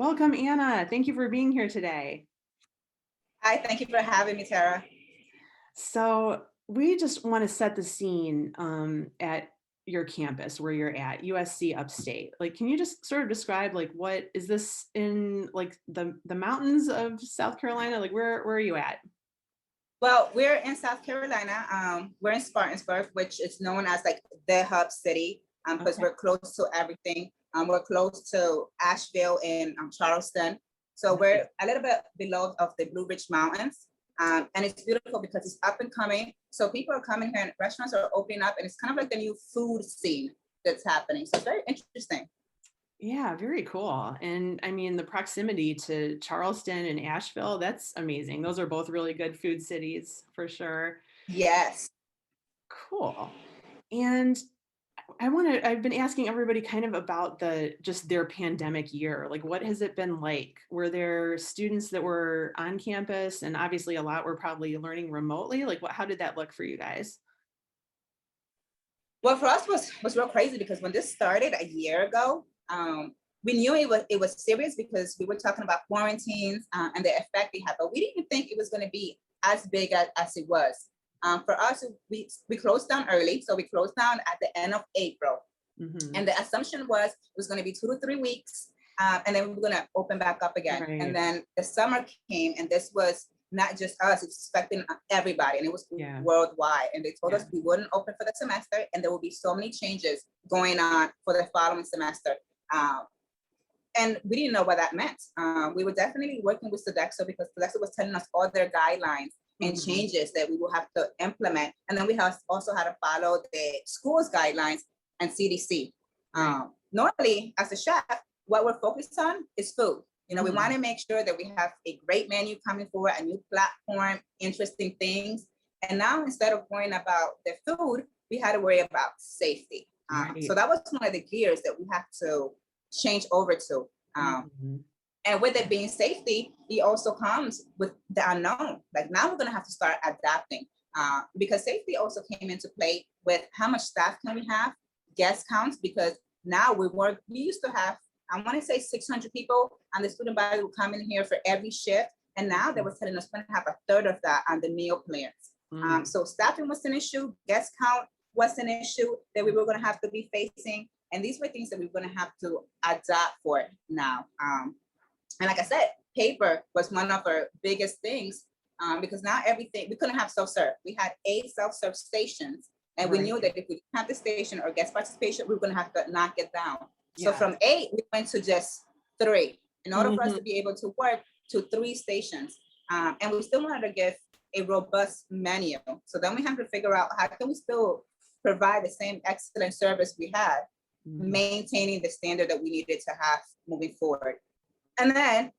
Welcome, Anna. Thank you for being here today. Hi, thank you for having me, Tara. So, we just want to set the scene at your campus where you're at, USC Upstate. Like, can you just sort of describe like what is this in like the mountains of South Carolina? Like, where are you at? Well, we're in South Carolina. We're in Spartanburg, which is known as like the hub city because Okay. we're close to everything. We're close to Asheville and Charleston. So Nice. we're a little bit below of the Blue Ridge Mountains. And it's beautiful because it's up and coming. So people are coming here and restaurants are opening up and it's kind of like the new food scene that's happening. So it's very interesting. Yeah, very cool. And I mean, the proximity to Charleston and Asheville, that's amazing. Those are both really good food cities for sure. Yes. Cool. And I've been asking everybody kind of about just their pandemic year. Like, what has it been like? Were there students that were on campus and obviously a lot were probably learning remotely? Like, how did that look for you guys? Well, for us was real crazy because when this started a year ago, we knew it was serious because we were talking about quarantines and the effect they had, but we didn't think it was going to be as big as it was. For us, we closed down early, so we closed down at the end of April, Hmm. and the assumption was it was going to be 2 to 3 weeks, and then we were going to open back up again. And Right. then the summer came, and this was not just us; it's affecting everybody, and it was Yeah. worldwide. And they told Yeah. us we wouldn't open for the semester, and there will be so many changes going on for the following semester. Um, and we didn't know what that meant. We were definitely working with Sodexo because Sodexo was telling us all their guidelines and Hmm. changes that we will have to implement. And then we have also had to follow the school's guidelines and CDC. Right. Normally, as a chef, what we're focused on is food. We Hmm. want to make sure that we have a great menu coming forward, a new platform, interesting things. And now instead of worrying about the food, we had to worry about safety. So Right. that was one of the gears that we have to change over to. Hmm. And with it being safety, it also comes with the unknown. Like now we're going to have to start adapting because safety also came into play with how much staff can we have, guest counts, because now we used to have, I want to say 600 people and the student body would come in here for every shift. And now they were telling us we're going to have a third of that on the meal plans. Mm. So staffing was an issue, guest count was an issue that we were going to have to be facing. And these were things that we were going to have to adapt for now. And like I said, paper was one of our biggest things because now everything, we couldn't have self-serve. We had 8 self-serve stations. And we Right. knew that if we didn't have the station or guest participation, we were going to have to knock it down. So Yeah. from 8, we went to just 3 in order for us to Hmm. be able to work to 3 stations. And we still wanted to give a robust menu. So then we have to figure out how can we still provide the same excellent service we had, Hmm. maintaining the standard that we needed to have moving forward. And then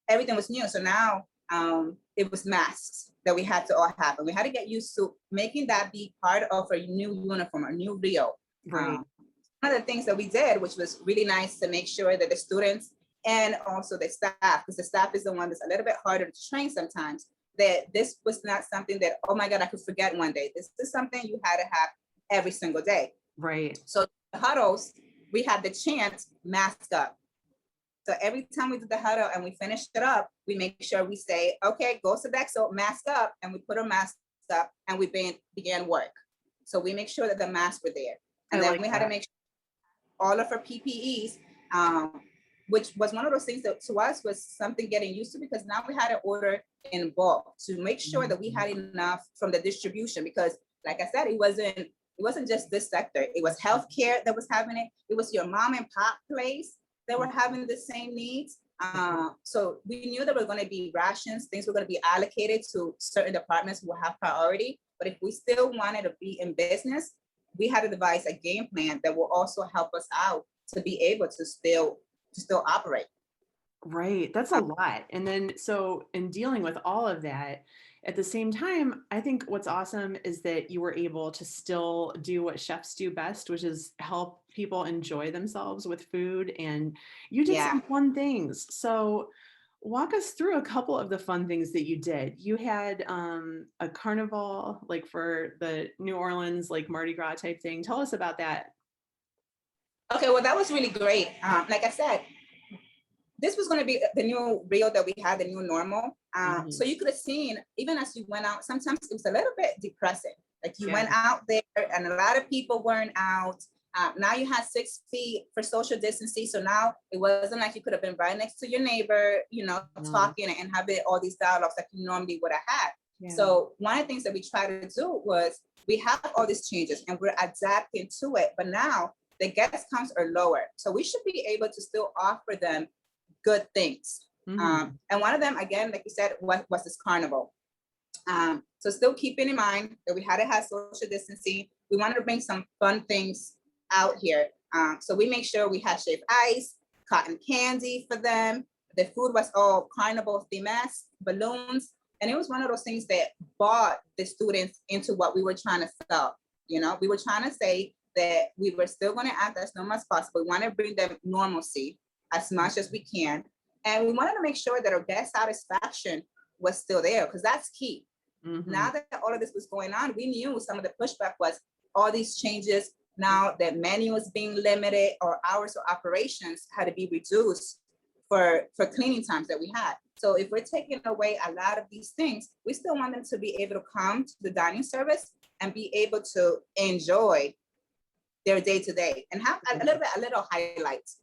everything was new. So now it was masks that we had to all have. And we had to get used to making that be part of our new uniform, our new Rio. Right. One of the things that we did, which was really nice to make sure that the students and also the staff, because the staff is the one that's a little bit harder to train sometimes, that this was not something that, oh my God, I could forget one day. This is something you had to have every single day. Right. So the huddles, we had the chant mask up. So every time we did the huddle and we finished it up, we make sure we say, okay, go to Dexo, mask up, and we put our masks up and we began work. So we make sure that the masks were there. I And then like we had to that. make sure all of our PPEs, which was one of those things that to us was something getting used to because now we had to order in bulk to make sure that we Mhm. had enough from the distribution because like I said, it wasn't just this sector. It was healthcare that was having it. It was your mom and pop place that were having the same needs. So we knew there were going to be rations, things were going to be allocated to certain departments who will have priority. But if we still wanted to be in business, we had to devise a game plan that will also help us out to be able to still operate. Right. That's a lot. And then, so in dealing with all of that, at the same time, I think what's awesome is that you were able to still do what chefs do best, which is help people enjoy themselves with food. And you did Yeah. some fun things. So, walk us through a couple of the fun things that you did. You had a carnival, like for the New Orleans, like Mardi Gras type thing. Tell us about that. Okay, well, that was really great. Like I said, this was going to be the new real that we had, the new normal. Mhm. So you could have seen, even as you went out, sometimes it was a little bit depressing. Like you went Yeah. out there and a lot of people weren't out. Now you had 6 feet for social distancing. So now it wasn't like you could have been right next to your neighbor, you know, No. talking and having all these dialogues that you normally would have had. Yeah. So one of the things that we tried to do was we have all these changes and we're adapting to it. But now the guest counts are lower. So we should be able to still offer them good things. Mhm. And one of them, again, like you said, was this carnival. So still keeping in mind that we had to have social distancing. We wanted to bring some fun things out here. So we make sure we had shaved ice, cotton candy for them. The food was all carnival themed, balloons. And it was one of those things that brought the students into what we were trying to sell. You know, we were trying to say that we were still going to act as normal as possible. We want to bring them normalcy as much as we can. And we wanted to make sure that our guest satisfaction was still there, because that's key. Mhm. Now that all of this was going on, we knew some of the pushback was all these changes. Now that menu was being limited or hours of operations had to be reduced for cleaning times that we had. So if we're taking away a lot of these things, we still want them to be able to come to the dining service and be able to enjoy their day to day and have a little highlights.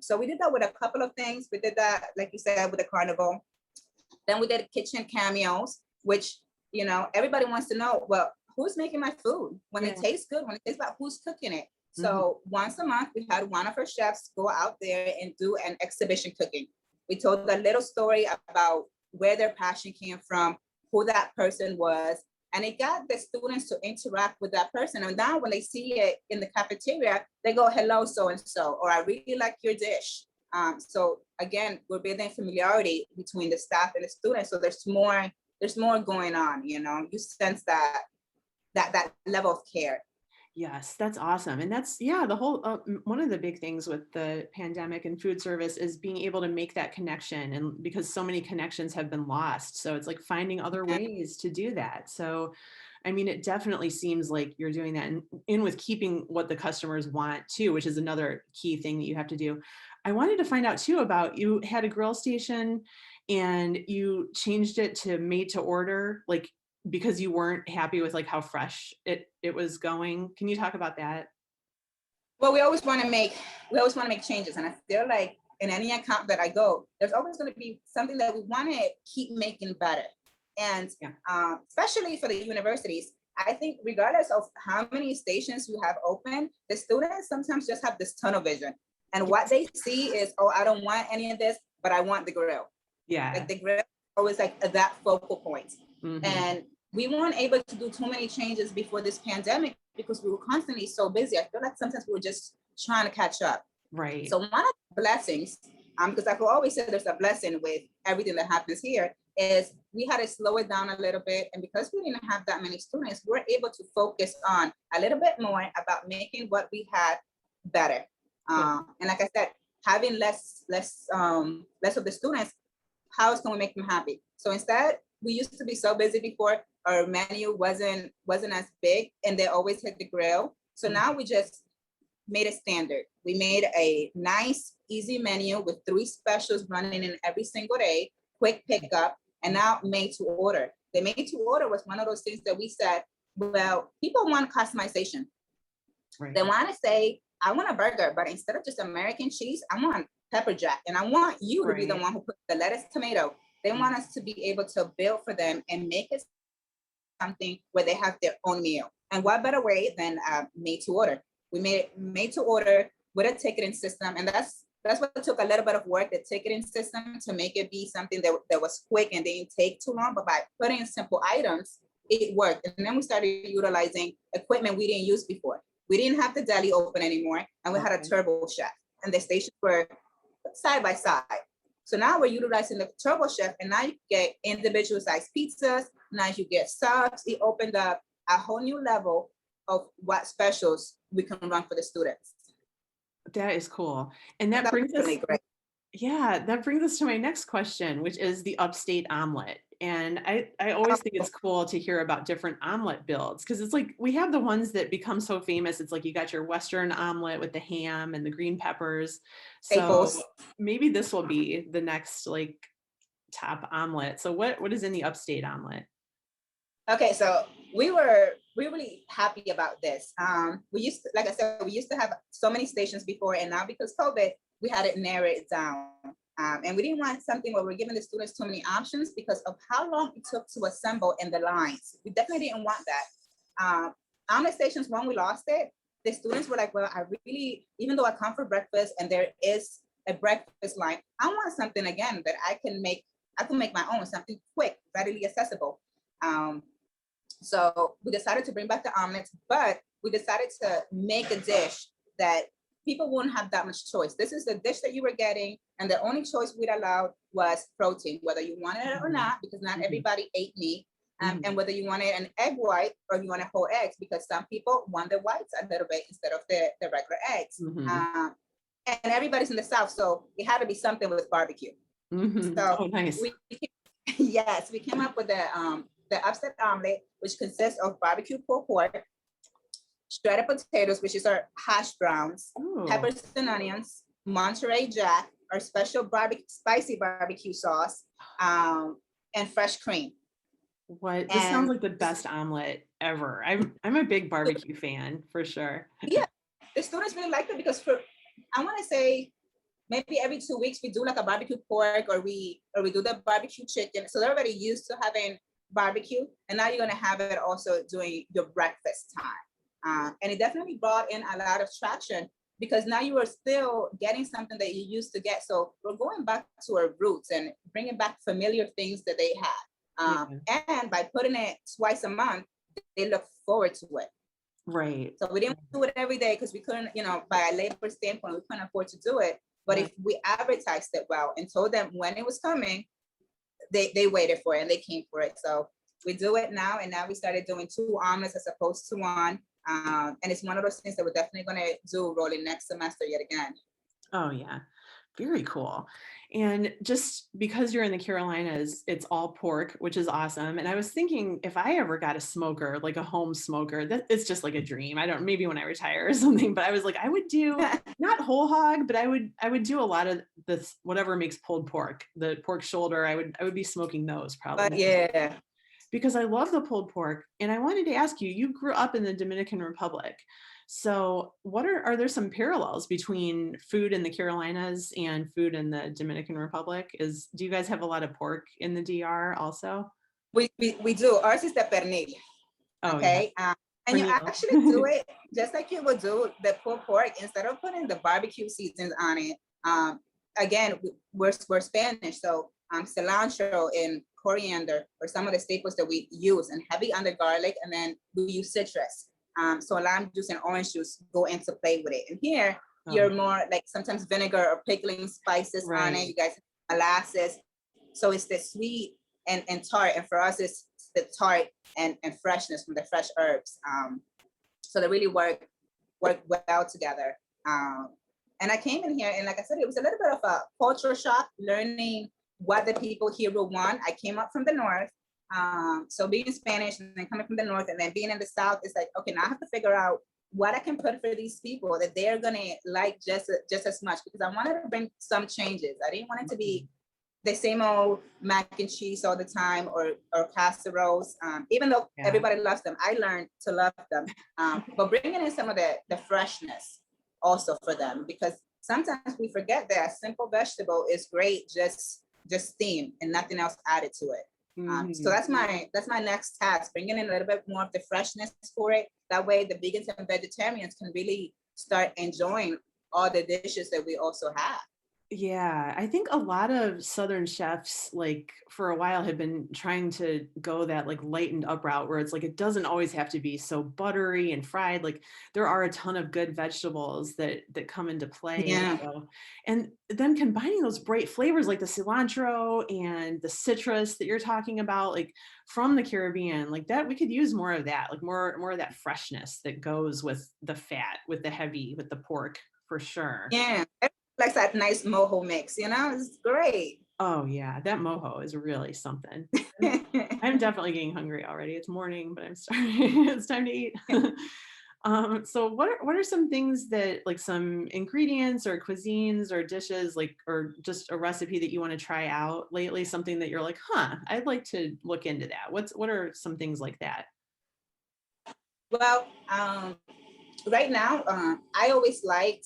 So we did that with a couple of things. We did that, like you said, with the carnival. Then we did kitchen cameos, which, you know, everybody wants to know, well, who's making my food? When it Yeah. tastes good, when it tastes about who's cooking it. Mhm. So once a month, we had one of our chefs go out there and do an exhibition cooking. We told a little story about where their passion came from, who that person was, and it got the students to interact with that person. And now when they see it in the cafeteria, they go, hello, so-and-so, or I really like your dish. So again, we're building familiarity between the staff and the students. So there's more going on, you know, you sense that level of care. Yes, that's awesome. And that's, yeah, the whole, one of the big things with the pandemic and food service is being able to make that connection. And because so many connections have been lost. So it's like finding other ways to do that. So, I mean, it definitely seems like you're doing that, and in with keeping what the customers want too, which is another key thing that you have to do. I wanted to find out too about, you had a grill station and you changed it to made to order. Like, because you weren't happy with like how fresh it was going. Can you talk about that? Well, we always want to make changes, and I feel like in any account that I go, there's always going to be something that we want to keep making better. And Yeah. especially for the universities, I think regardless of how many stations you have open, the students sometimes just have this tunnel vision, and what Yes. they see is, oh, I don't want any of this, but I want the grill. Yeah. Like the grill is always like that focal point. Hmm. And we weren't able to do too many changes before this pandemic because we were constantly so busy. I feel like sometimes we were just trying to catch up. Right. So one of the blessings, because I could always say there's a blessing with everything that happens here, is we had to slow it down a little bit. And because we didn't have that many students, we're able to focus on a little bit more about making what we had better. Cool. And like I said, having less of the students, how it's going to make them happy. So instead, we used to be so busy before, our menu wasn't as big and they always hit the grill. So Mhm. now we just made a standard. We made a nice, easy menu with 3 specials running in every single day, quick pickup, and now made to order. The made to order was one of those things that we said, well, people want customization. Right. They want to say, I want a burger, but instead of just American cheese, I want pepper jack. And I want you to be the Right. one who puts the lettuce, tomato. They Mm. want us to be able to build for them and make it something where they have their own meal. And what better way than made to order? We made it made to order with a ticketing system. And that's what took a little bit of work, the ticketing system, to make it be something that was quick and didn't take too long. But by putting in simple items, it worked. And then we started utilizing equipment we didn't use before. We didn't have the deli open anymore, and we had a Okay. turbo chef, and the stations were side by side. So now we're utilizing the turbo chef, and now you get individual sized pizzas. Now you get subs. It opened up a whole new level of what specials we can run for the students. That is cool. And that That was brings us, really great. Yeah, that brings us to my next question, which is the upstate omelet. And I always think it's cool to hear about different omelet builds because it's like we have the ones that become so famous. It's like you got your Western omelet with the ham and the green peppers. So Staples. maybe this will be the next like top omelet. So what is in the upstate omelet? Okay, so we really happy about this. We used to, like I said, we used to have so many stations before, and now because COVID, we had it narrow it down. And we didn't want something where we're giving the students too many options because of how long it took to assemble in the lines. We definitely didn't want that. Omelet stations, when we lost it, the students were like, well, I really, even though I come for breakfast and there is a breakfast line, I want something again that I can make my own, something quick, readily accessible. Um, so we decided to bring back the omelets, but we decided to make a dish that people wouldn't have that much choice. This is the dish that you were getting, and the only choice we'd allowed was protein, whether you wanted it or Mhm, not, because not mhm, everybody ate meat, and mhm. whether you wanted an egg white or you wanted whole eggs, because some people want the whites a little bit instead of the regular eggs. Mhm, And everybody's in the South, so it had to be something with barbecue. mhm. So Oh, nice. we yes, we came up with the upset omelet, which consists of barbecue pulled pork, shredded potatoes, which is our hash browns, Ooh, peppers and onions, Monterey Jack, our special barbecue, spicy barbecue sauce, and fresh cream. what this sounds And like the best omelet ever. I'm a big barbecue fan for sure. yeah, the students really liked it because for I want to say maybe every 2 weeks we do like a barbecue pork or we do the barbecue chicken. So they're already used to having barbecue, and now you're gonna have it also during your breakfast time. And it definitely brought in a lot of traction because now you are still getting something that you used to get. So we're going back to our roots and bringing back familiar things that they had. Yeah, And by putting it twice a month, they look forward to it. right. So we didn't do it every day because we couldn't, by a labor standpoint, we couldn't afford to do it. But Right. if we advertised it well and told them when it was coming, they waited for it and they came for it. So we do it now, and now we started doing 2 omelets as opposed to one. And it's one of those things that we're definitely going to do rolling next semester yet again. Oh, yeah. Very cool. And just because you're in the Carolinas, it's all pork, which is awesome. And I was thinking if I ever got a smoker, like a home smoker, that it's just like a dream. I don't maybe when I retire or something, but I was like, I would do not whole hog, but I would do a lot of this whatever makes pulled pork, the pork shoulder. I would be smoking those But probably yeah, because I love the pulled pork. And I wanted to ask you, you grew up in the Dominican Republic. So, what are there some parallels between food in the Carolinas and food in the Dominican Republic? Do you guys have a lot of pork in the DR also? we do. Ours is the pernil. Oh yeah, Okay. And you pernil. actually do it just like you would do the pulled pork. Instead of putting the barbecue seasons on it, again, we're Spanish, so cilantro and coriander are some of the staples that we use, and heavy on the garlic, and then we use citrus. So lime juice and orange juice go into play with it. And here, Oh you're yeah, more like sometimes vinegar or pickling spices on it. right. You guys molasses. So it's the sweet and tart. And for us, it's the tart and freshness from the fresh herbs. So they really work well together. And I came in here, and like I said, it was a little bit of a culture shock, learning what the people here will want. I came up from the north, so being Spanish and then coming from the north, and then being in the south, it's like, okay, now I have to figure out what I can put for these people that they're gonna like just as much, because I wanted to bring some changes. I didn't want it to be the same old mac and cheese all the time, or casseroles. Even though Yeah. everybody loves them, I learned to love them. But bringing in some of the freshness also for them, because sometimes we forget that a simple vegetable is great just steamed and nothing else added to it. So Mhm. that's my next task, bringing in a little bit more of the freshness for it. That way, the vegans and vegetarians can really start enjoying all the dishes that we also have. Yeah, I think a lot of Southern chefs, like for a while, had been trying to go that like lightened up route where it's like it doesn't always have to be so buttery and fried. Like there are a ton of good vegetables that come into play. Yeah. So, and then combining those bright flavors like the cilantro and the citrus that you're talking about, like from the Caribbean, like that we could use more of that, like more of that freshness that goes with the fat, with the heavy, with the pork for sure. Yeah. Like that nice mojo mix, it's great. Oh yeah, that mojo is really something. I'm definitely getting hungry already. It's morning, but I'm starting. It's time to eat. So what are some things that like some ingredients or cuisines or dishes like or just a recipe that you want to try out lately? Something that you're like, huh, I'd like to look into that. What are some things like that? Well, right now, I always like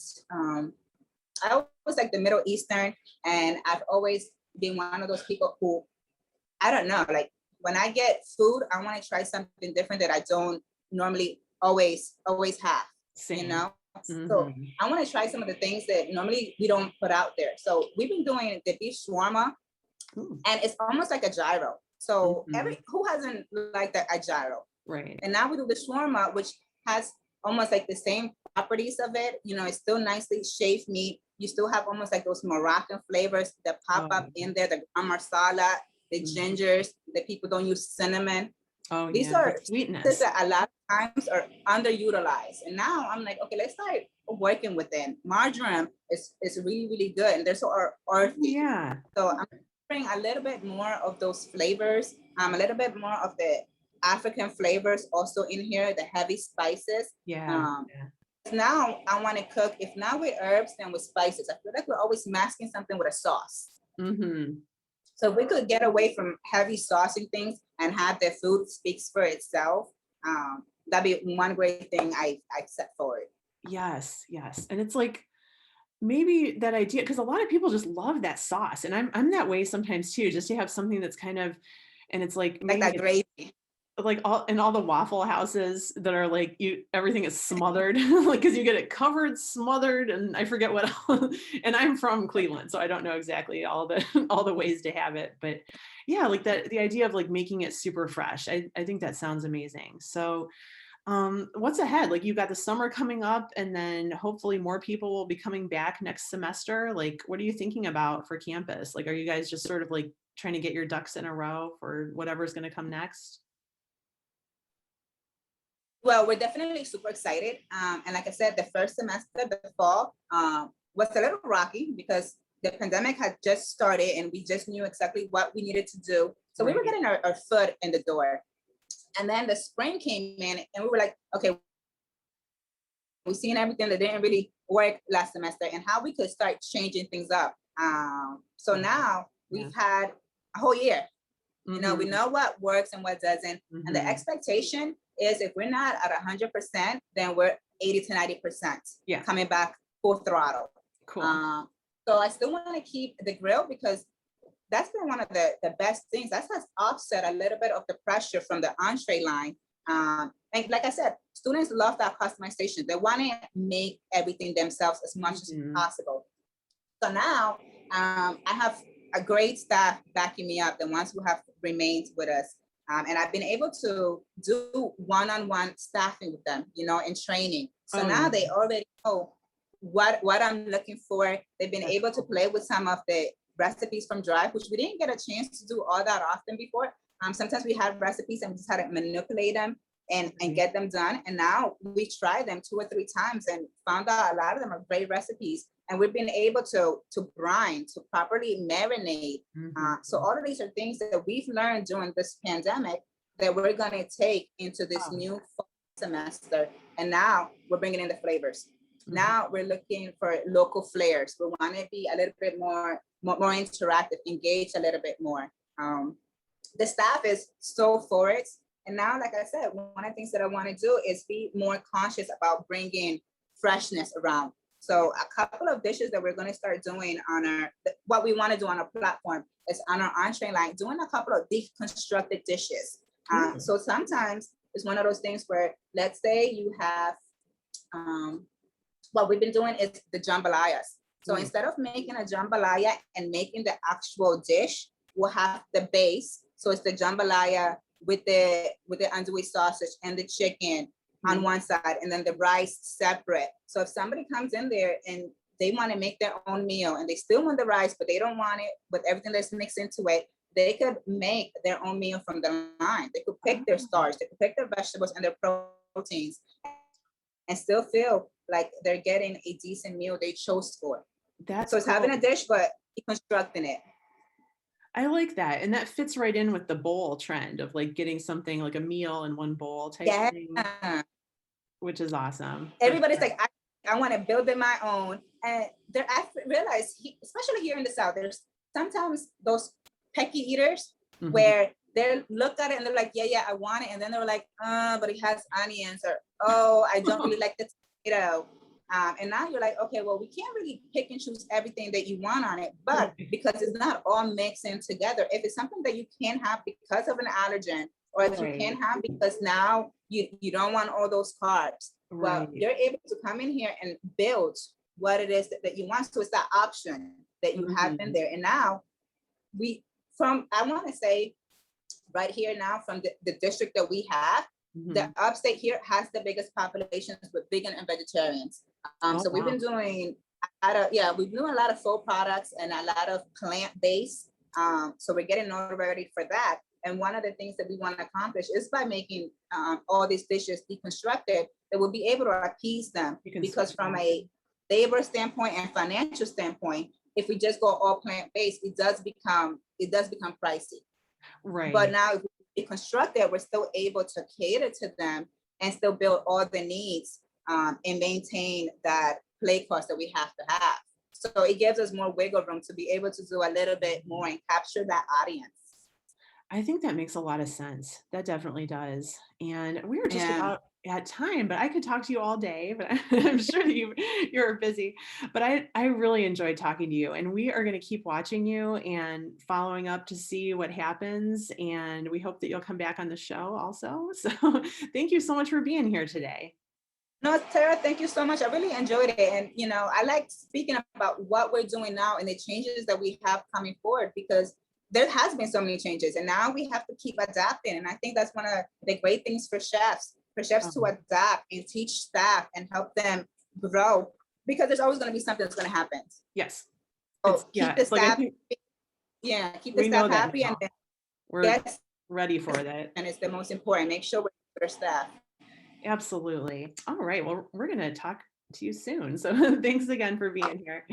the Middle Eastern, and I've always been one of those people who, I don't know, like when I get food, I want to try something different that I don't normally always have, you Same. know? So Hmm. I want to try some of the things that normally we don't put out there. So we've been doing the beef shawarma, and it's almost like a gyro. So Hmm. who hasn't liked a gyro? Right. And now we do the shawarma, which has almost like the same properties of it. It's still nicely shaved meat. You still have almost like those Moroccan flavors that pop Oh, up in there, the garam masala, the mhm. gingers, the people don't use cinnamon. Oh These yeah, the are spices sweetness. that a lot of times are underutilized. And now I'm like, okay, let's start working with them. Marjoram is really, really good. And they're so Oh earthy. yeah. So I'm bring a little bit more of those flavors, a little bit more of the African flavors also in here, the heavy spices. Yeah. Um, Yeah. Now I want to cook, if not with herbs, then with spices. I feel like we're always masking something with a sauce. Hmm. So if we could get away from heavy saucing things and have the food speaks for itself, that'd be one great thing I set forward. Yes, yes. And it's like maybe that idea because a lot of people just love that sauce, and I'm that way sometimes too, just to have something that's kind of and it's like Like maybe that it's gravy. like all in all the Waffle Houses that are like you everything is smothered, like because you get it covered, smothered, and I forget what else. And I'm from Cleveland, so I don't know exactly all the all the ways to have it. But yeah, like that the idea of like making it super fresh. I think that sounds amazing. So what's ahead? Like you've got the summer coming up and then hopefully more people will be coming back next semester. Like what are you thinking about for campus? Like are you guys just sort of like trying to get your ducks in a row for whatever's going to come next? Well, we're definitely super excited. And like I said, the first semester, the fall, was a little rocky because the pandemic had just started and we just knew exactly what we needed to do. So we were Right. getting our foot in the door. And then the spring came in and we were like, okay, we've seen everything that didn't really work last semester and how we could start changing things up. So Yeah. now Yeah. we've had a whole year. We Mhm. know what works and what doesn't. And the Mhm. expectation is if we're not at 100%, then we're 80 to 90% Yeah. coming back full throttle. Cool. Um, so I still want to keep the grill because that's been one of the best things. That has offset a little bit of the pressure from the entree line. And like I said, students love that customization. They want to make everything themselves as much as Mhm. possible. So now I have a great staff backing me up, the ones who have remained with us. And I've been able to do one-on-one staffing with them, in training. So Oh, now yeah. they already know what I'm looking for. They've been That's able to cool. play with some of the recipes from Drive, which we didn't get a chance to do all that often before. Sometimes we had recipes and we just had to manipulate them and Right. get them done. And now we tried them 2 or 3 times and found out a lot of them are great recipes. And we've been able to brine, to properly marinate. So Mhm. all of these are things that we've learned during this pandemic that we're going to take into this Oh, new yeah. fall semester. And now we're bringing in the flavors. Mhm. Now we're looking for local flares. We want to be a little bit more interactive, engage a little bit more. The staff is so for it. And now, like I said, one of the things that I want to do is be more conscious about bringing freshness around. So a couple of dishes that we're going to start doing on what we want to do on our platform is on our entree line, doing a couple of deconstructed dishes. Ooh. So sometimes it's one of those things where, let's say you have, um, what we've been doing is the jambalayas. So Ooh. instead of making a jambalaya and making the actual dish, we'll have the base. So it's the jambalaya with the andouille sausage and the chicken on Mhm. one side, and then the rice separate. So if somebody comes in there and they want to make their own meal and they still want the rice, but they don't want it with everything that's mixed into it, they could make their own meal from the line. They could pick their Oh. starch, they could pick their vegetables and their proteins and still feel like they're getting a decent meal they chose for. That's So it's having a cool. dish, but deconstructing it. I like that. And that fits right in with the bowl trend of like getting something like a meal in one bowl type Yeah. thing, which is awesome for Everybody's sure. like, I want to build it my own. And there, I realize, especially here in the South, there's sometimes those pecky eaters Mhm. where they look at it and they're like, yeah, I want it. And then they're like, but it has onions, or, oh, I don't really like the tomato. And now you're like, okay, well, we can't really pick and choose everything that you want on it, but Right. because it's not all mixed in together, if it's something that you can have because of an allergen, or if you can Right. have because now you don't want all those carbs, well, Right. you're able to come in here and build what it is that you want. So it's that option that you have in Mhm. there. And now we, I want to say right here now, from the district that we have, the Mhm. upstate here has the biggest populations with vegan and vegetarians. Oh, So we've been wow. doing we've been doing a lot of full products and a lot of plant-based. So we're getting all ready for that. And one of the things that we want to accomplish is by making all these dishes deconstructed, that we'll be able to appease them. You can Because switch from back. a labor standpoint and financial standpoint, if we just go all plant-based, it does become pricey. But Right. now if we deconstruct it, we're still able to cater to them and still build all the needs, and maintain that play cost that we have to have. So it gives us more wiggle room to be able to do a little bit more and capture that audience. I think that makes a lot of sense. That definitely does. And we were just Yeah. about at time, but I could talk to you all day, but I'm sure that you're busy. But I really enjoyed talking to you, and we are going to keep watching you and following up to see what happens. And we hope that you'll come back on the show also. So thank you so much for being here today. No, Tara, thank you so much. I really enjoyed it. And, I like speaking about what we're doing now and the changes that we have coming forward, because there has been so many changes and now we have to keep adapting. And I think that's one of the great things for chefs to Um, adapt and teach staff and help them grow, because there's always going to be something that's going to happen. yes. So Yeah, keep the it's like I staff, think yeah, keep the we know staff that happy. And now. then, We're yes, ready for that. and it's the most important. Make sure we're their staff. Absolutely. All right. Well, we're going to talk to you soon. So thanks again for being here.